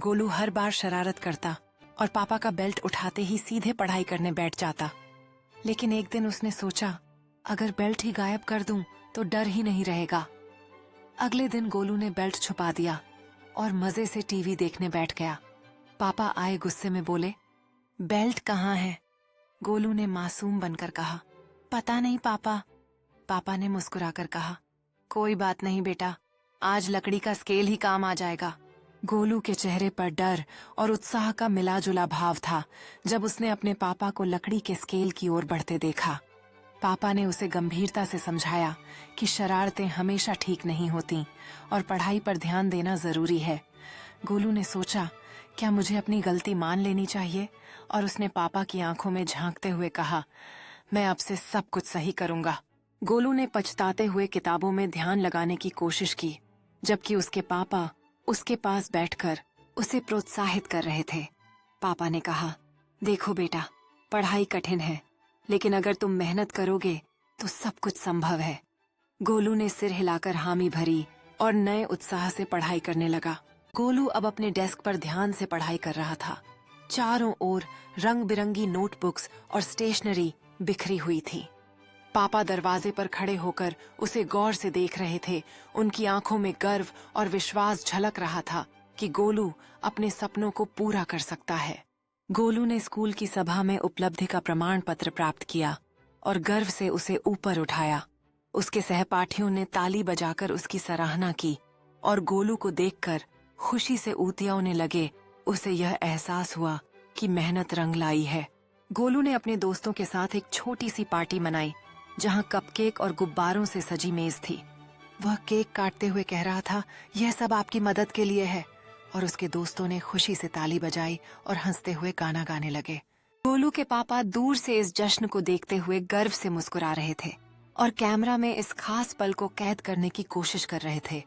गोलू हर बार शरारत करता और पापा का बेल्ट उठाते ही सीधे पढ़ाई करने बैठ जाता। लेकिन एक दिन उसने सोचा, अगर बेल्ट ही गायब कर दूं तो डर ही नहीं रहेगा। अगले दिन गोलू ने बेल्ट छुपा दिया और मजे से टीवी देखने बैठ गया। पापा आए, गुस्से में बोले, बेल्ट कहाँ है? गोलू ने मासूम बनकर कहा, पता नहीं पापा। पापा ने मुस्कुराकर कहा, कोई बात नहीं बेटा, आज लकड़ी का स्केल ही काम आ जाएगा। गोलू के चेहरे पर डर और उत्साह का मिला जुला भाव था जब उसने अपने पापा को लकड़ी के स्केल की ओर बढ़ते देखा। पापा ने उसे गंभीरता से समझाया कि शरारतें हमेशा ठीक नहीं होती और पढ़ाई पर ध्यान देना जरूरी है। गोलू ने सोचा, क्या मुझे अपनी गलती मान लेनी चाहिए? और उसने पापा की आंखों में झांकते हुए कहा, मैं अब से सब कुछ सही करूंगा। गोलू ने पछताते हुए किताबों में ध्यान लगाने की कोशिश की, जबकि उसके पापा उसके पास बैठकर उसे प्रोत्साहित कर रहे थे। पापा ने कहा, देखो बेटा, पढ़ाई कठिन है, लेकिन अगर तुम मेहनत करोगे तो सब कुछ संभव है। गोलू ने सिर हिलाकर हामी भरी और नए उत्साह से पढ़ाई करने लगा। गोलू अब अपने डेस्क पर ध्यान से पढ़ाई कर रहा था। चारों ओर रंग बिरंगी नोटबुक्स और स्टेशनरी बिखरी हुई थी। पापा दरवाजे पर खड़े होकर उसे गौर से देख रहे थे। उनकी आंखों में गर्व और विश्वास झलक रहा था कि गोलू अपने सपनों को पूरा कर सकता है। गोलू ने स्कूल की सभा में उपलब्धि का प्रमाण पत्र प्राप्त किया और गर्व से उसे ऊपर उठाया। उसके सहपाठियों ने ताली बजाकर उसकी सराहना की और गोलू को देखकर खुशी से ऊतिया होने लगे। उसे यह एहसास हुआ कि मेहनत रंग लाई है। गोलू ने अपने दोस्तों के साथ एक छोटी सी पार्टी मनाई, जहां कपकेक और गुब्बारों से सजी मेज थी। वह केक काटते हुए कह रहा था, यह सब आपकी मदद के लिए है। और उसके दोस्तों ने खुशी से ताली बजाई और हंसते हुए गाना गाने लगे। गोलू के पापा दूर से इस जश्न को देखते हुए गर्व से मुस्कुरा रहे थे और कैमरा में इस खास पल को कैद करने की कोशिश कर रहे थे।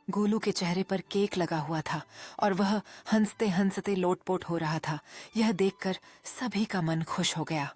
गोलू के चेहरे पर केक लगा हुआ था और वह हंसते हंसते लोटपोट हो रहा था। यह देखकर सभी का मन खुश हो गया।